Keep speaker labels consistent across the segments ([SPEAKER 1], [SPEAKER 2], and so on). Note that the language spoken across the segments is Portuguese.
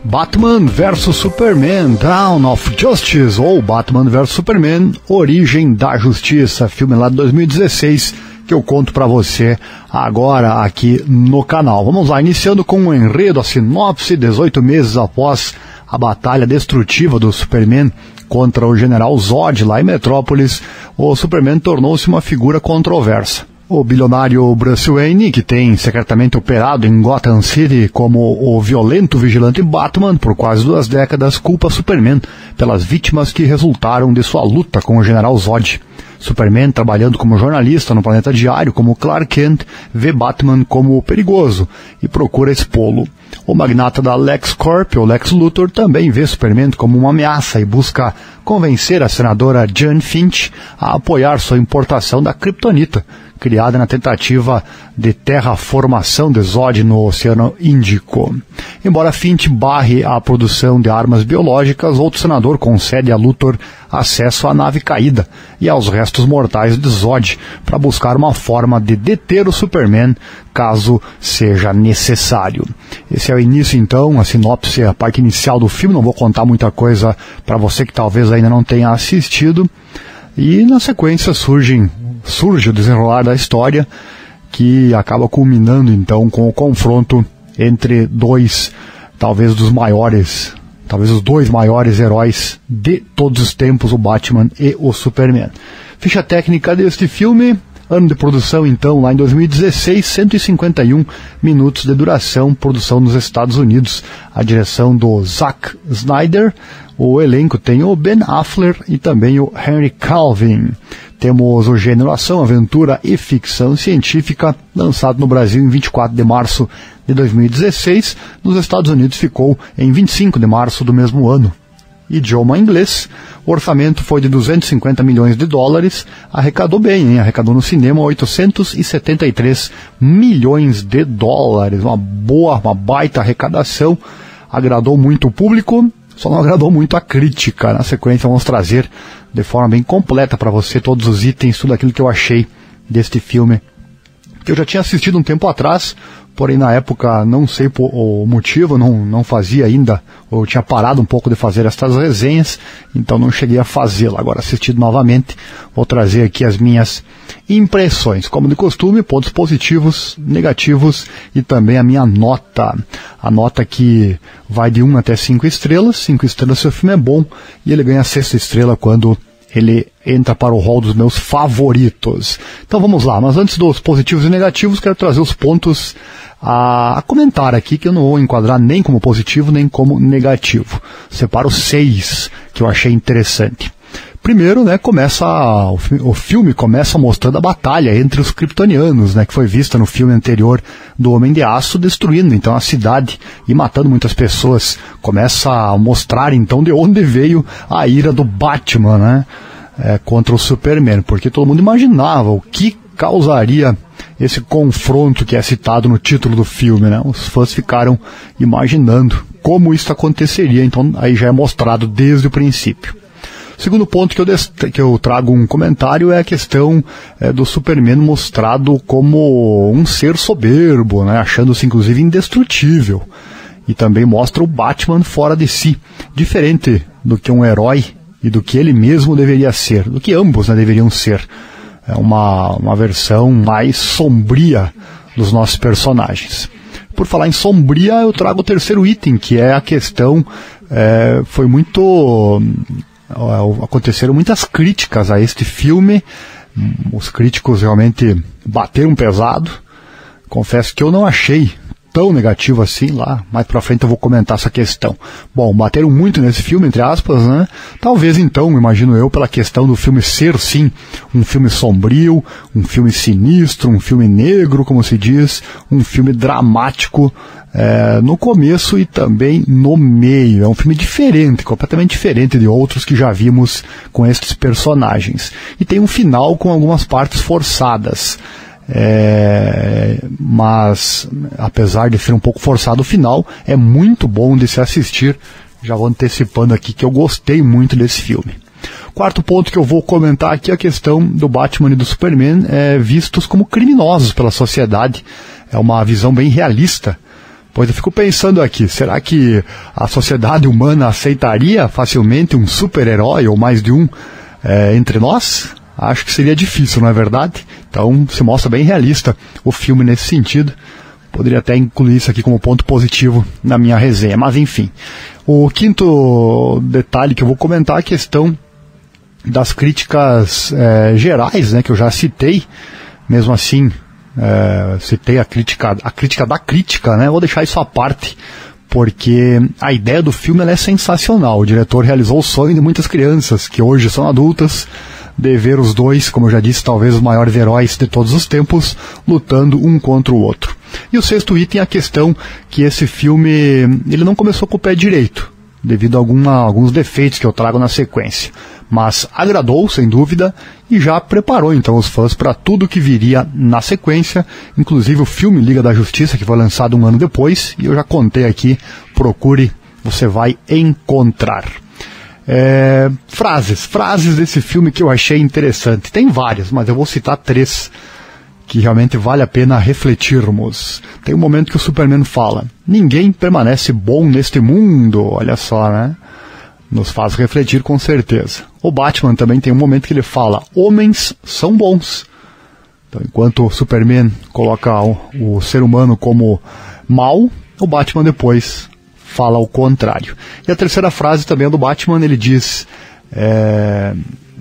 [SPEAKER 1] Batman vs Superman, Dawn of Justice, ou Batman vs Superman, Origem da Justiça, filme lá de 2016, que eu conto pra você agora aqui no canal. Vamos lá, iniciando com um enredo, a sinopse. 18 meses após a batalha destrutiva do Superman contra o General Zod lá em Metrópolis, o Superman tornou-se uma figura controversa. O bilionário Bruce Wayne, que tem secretamente operado em Gotham City como o violento vigilante Batman por quase 2 décadas, culpa Superman pelas vítimas que resultaram de sua luta com o General Zod. Superman, trabalhando como jornalista no Planeta Diário como Clark Kent, vê Batman como perigoso e procura expô-lo. O magnata da LexCorp, o Lex Luthor, também vê Superman como uma ameaça e busca convencer a senadora Jane Finch a apoiar sua importação da Kryptonita, criada na tentativa de terraformação de Zod no Oceano Índico. Embora Finch barre a produção de armas biológicas, outro senador concede a Luthor acesso à nave caída e aos restos mortais de Zod para buscar uma forma de deter o Superman caso seja necessário. Esse é o início, então, a sinopse, a parte inicial do filme. Não vou contar muita coisa para você que talvez ainda não tenha assistido. E na sequência surge o desenrolar da história, que acaba culminando então com o confronto entre talvez os dois maiores heróis de todos os tempos, o Batman e o Superman. Ficha técnica deste filme: ano de produção então lá em 2016, 151 minutos de duração, produção nos Estados Unidos, a direção do Zack Snyder. O elenco tem o Ben Affleck e também o Henry Cavill. Temos o gênero ação, aventura e ficção científica, lançado no Brasil em 24 de março de 2016. Nos Estados Unidos ficou em 25 de março do mesmo ano. Idioma inglês. O orçamento foi de 250 milhões de dólares. Arrecadou bem, hein? Arrecadou no cinema 873 milhões de dólares. Uma baita arrecadação. Agradou muito o público, só não agradou muito a crítica. Na sequência vamos trazer de forma bem completa para você todos os itens, tudo aquilo que eu achei deste filme, que eu já tinha assistido um tempo atrás, porém na época não sei o motivo, não fazia ainda, ou eu tinha parado um pouco de fazer estas resenhas, então não cheguei a fazê-la. Agora, assistido novamente, vou trazer aqui as minhas impressões, como de costume, pontos positivos, negativos e também a minha nota. A nota que vai de 1 até 5 estrelas. 5 estrelas se o filme é bom, e ele ganha a 6ª estrela quando ele entra para o rol dos meus favoritos. Então vamos lá, mas antes dos positivos e negativos, quero trazer os pontos a comentar aqui, que eu não vou enquadrar nem como positivo nem como negativo. Separo 6 que eu achei interessante. Primeiro, né, o filme começa mostrando a batalha entre os kryptonianos, né, que foi vista no filme anterior do Homem de Aço, destruindo então a cidade e matando muitas pessoas. Começa a mostrar então de onde veio a ira do Batman, né, contra o Superman, porque todo mundo imaginava o que causaria esse confronto que é citado no título do filme, né? Os fãs ficaram imaginando como isso aconteceria, então aí já é mostrado desde o princípio. O segundo ponto que eu trago um comentário é a questão do Superman mostrado como um ser soberbo, né, achando-se inclusive indestrutível. E também mostra o Batman fora de si, diferente do que um herói e do que ele mesmo deveria ser, do que ambos, né, deveriam ser. É uma versão mais sombria dos nossos personagens. Por falar em sombria, eu trago o terceiro item, que é a questão, aconteceram muitas críticas a este filme. Os críticos realmente bateram pesado. Confesso que eu não achei tão negativo assim. Lá mais pra frente eu vou comentar essa questão. Bom, bateram muito nesse filme, entre aspas, né? Talvez então, imagino eu, pela questão do filme ser sim um filme sombrio, um filme sinistro, um filme negro, como se diz, um filme dramático no começo e também no meio. É um filme diferente, completamente diferente de outros que já vimos com estes personagens. E tem um final com algumas partes forçadas. Mas apesar de ser um pouco forçado o final, é muito bom de se assistir. Já vou antecipando aqui que eu gostei muito desse filme. Quarto ponto que eu vou comentar aqui é a questão do Batman e do Superman vistos como criminosos pela sociedade. É uma visão bem realista Pois eu fico pensando aqui, será que a sociedade humana aceitaria facilmente um super-herói ou mais de um entre nós? Acho que seria difícil, não é verdade? Então se mostra bem realista o filme nesse sentido. Poderia até incluir isso aqui como ponto positivo na minha resenha, mas enfim. O quinto detalhe que eu vou comentar é a questão das críticas gerais, né, que eu já citei. Mesmo assim, citei a crítica da crítica, né? Vou deixar isso à parte, porque a ideia do filme ela é sensacional. O diretor realizou o sonho de muitas crianças, que hoje são adultas, de ver os dois, como eu já disse, talvez os maiores heróis de todos os tempos, lutando um contra o outro. E o sexto item é a questão que esse filme ele não começou com o pé direito, devido a alguns defeitos que eu trago na sequência. Mas agradou, sem dúvida, e já preparou então os fãs para tudo que viria na sequência, inclusive o filme Liga da Justiça, que foi lançado um ano depois, e eu já contei aqui, procure, você vai encontrar. Frases desse filme que eu achei interessante. Tem várias, mas eu vou citar 3 que realmente vale a pena refletirmos. Tem um momento que o Superman fala: ninguém permanece bom neste mundo. Olha só, né? Nos faz refletir com certeza. O Batman também tem um momento que ele fala: homens são bons. Então, enquanto o Superman coloca o ser humano como mau, o Batman depois fala o contrário. E a terceira frase também é do Batman. Ele diz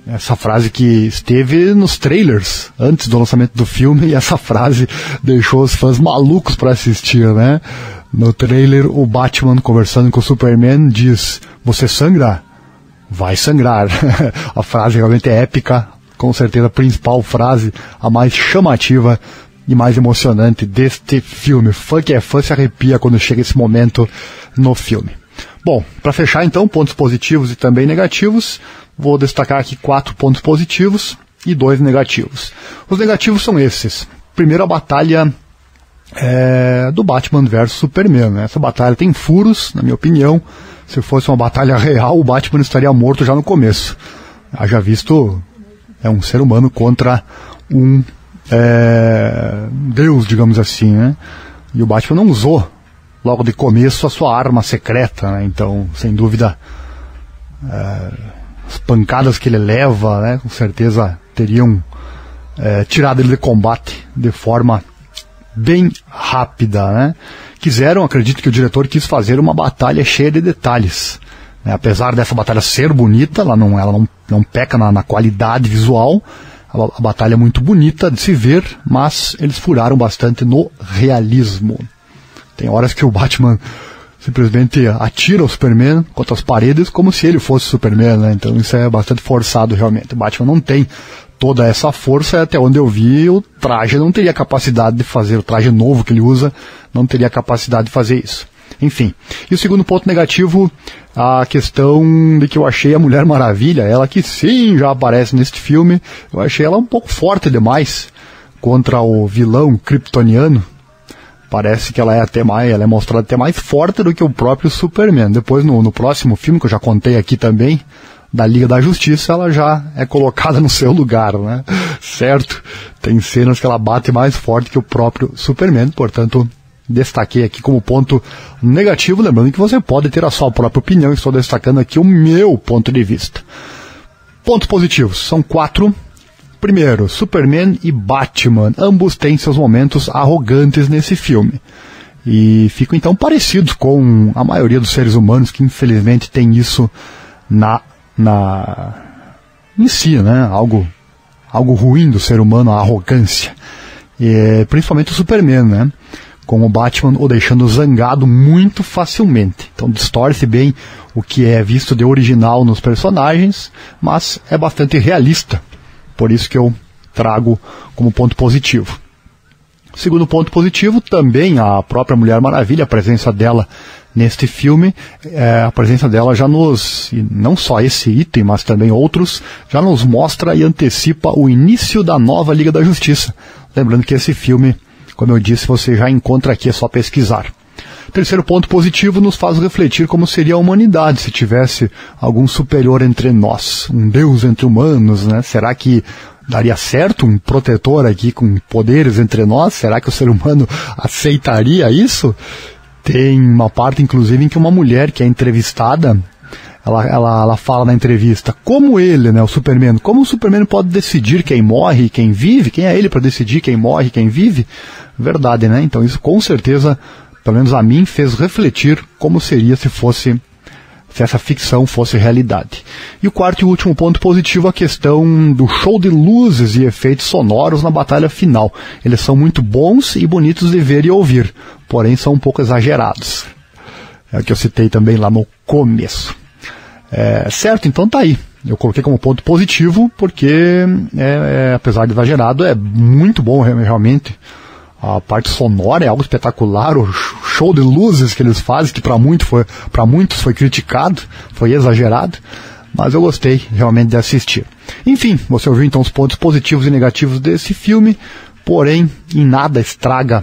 [SPEAKER 1] essa frase que esteve nos trailers antes do lançamento do filme, e essa frase deixou os fãs malucos para assistir, né? No trailer, o Batman conversando com o Superman diz: você sangra? Vai sangrar. A frase realmente é épica, com certeza a principal frase, a mais chamativa e mais emocionante deste filme. Fã que é fã se arrepia quando chega esse momento no filme. Bom, para fechar então, pontos positivos e também negativos, vou destacar aqui 4 pontos positivos e 2 negativos. Os negativos são esses. Primeiro, a batalha do Batman versus Superman, né? Essa batalha tem furos, na minha opinião. Se fosse uma batalha real, o Batman estaria morto já no começo. Haja visto, é um ser humano contra um Deus, digamos assim, né? E o Batman não usou logo de começo a sua arma secreta, né? Então, sem dúvida, as pancadas que ele leva, né, com certeza teriam tirado ele de combate de forma bem rápida, né? Acredito que o diretor quis fazer uma batalha cheia de detalhes, né? Apesar dessa batalha ser bonita, ela não peca na qualidade visual. A batalha é muito bonita de se ver, mas eles furaram bastante no realismo. Tem horas que o Batman simplesmente atira o Superman contra as paredes como se ele fosse o Superman, né? Então isso é bastante forçado realmente. O Batman não tem toda essa força, até onde eu vi, o traje não teria capacidade de fazer, o traje novo que ele usa não teria capacidade de fazer isso. Enfim, e o segundo ponto negativo, a questão de que eu achei a Mulher Maravilha, ela que sim, já aparece neste filme, eu achei ela um pouco forte demais contra o vilão kryptoniano. Parece que ela é mostrada até mais forte do que o próprio Superman. Depois, no próximo filme, que eu já contei aqui também, da Liga da Justiça, ela já é colocada no seu lugar, né? Certo? Tem cenas que ela bate mais forte que o próprio Superman, portanto, destaquei aqui como ponto negativo, lembrando que você pode ter a sua própria opinião, estou destacando aqui o meu ponto de vista. Pontos positivos, são 4. Primeiro, Superman e Batman, ambos têm seus momentos arrogantes nesse filme. E ficam então parecidos com a maioria dos seres humanos que infelizmente tem isso em si, né? Algo ruim do ser humano, a arrogância. E, principalmente o Superman, né? Com o Batman o deixando zangado muito facilmente. Então distorce bem o que é visto de original nos personagens, mas é bastante realista. Por isso que eu trago como ponto positivo. Segundo ponto positivo, também a própria Mulher Maravilha, a presença dela neste filme, a presença dela já não só esse item, mas também outros, já nos mostra e antecipa o início da nova Liga da Justiça. Lembrando que esse filme, como eu disse, você já encontra aqui, é só pesquisar. Terceiro ponto positivo, nos faz refletir como seria a humanidade se tivesse algum superior entre nós, um Deus entre humanos, né? Será que daria certo um protetor aqui com poderes entre nós? Será que o ser humano aceitaria isso? Tem uma parte, inclusive, em que uma mulher que é entrevistada, ela fala na entrevista, como ele, né, o Superman, como o Superman pode decidir quem morre e quem vive? Quem é ele para decidir quem morre e quem vive? Verdade, né? Então isso com certeza, pelo menos a mim, fez refletir como seria se essa ficção fosse realidade. E o quarto e último ponto positivo, a questão do show de luzes e efeitos sonoros na batalha final. Eles são muito bons e bonitos de ver e ouvir, porém são um pouco exagerados. É o que eu citei também lá no começo. Certo? Então tá aí. Eu coloquei como ponto positivo, porque apesar de exagerado, é muito bom realmente. A parte sonora é algo espetacular, o show de luzes que eles fazem, que para muitos foi criticado, foi exagerado, mas eu gostei realmente de assistir. Enfim, você ouviu então os pontos positivos e negativos desse filme, porém em nada estraga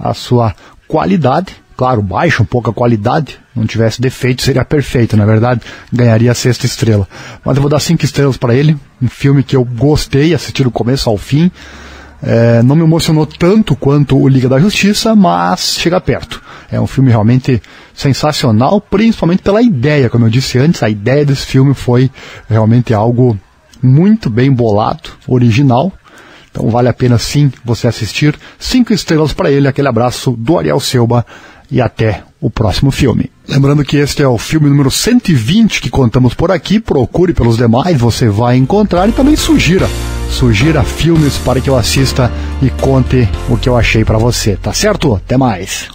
[SPEAKER 1] a sua qualidade. Claro, baixa um pouco a qualidade, não tivesse defeito seria perfeito, na verdade, ganharia a 6ª estrela. Mas eu vou dar 5 estrelas para ele, um filme que eu gostei, assisti do começo ao fim. Não me emocionou tanto quanto o Liga da Justiça, mas chega perto. É um filme realmente sensacional, principalmente pela ideia, como eu disse antes, a ideia desse filme foi realmente algo muito bem bolado, original. Então vale a pena sim você assistir. 5 estrelas para ele, aquele abraço do Ariel Selba e até o próximo filme. Lembrando que este é o filme número 120 que contamos por aqui, procure pelos demais, você vai encontrar, e também sugira filmes para que eu assista e conte o que eu achei para você, tá certo? Até mais!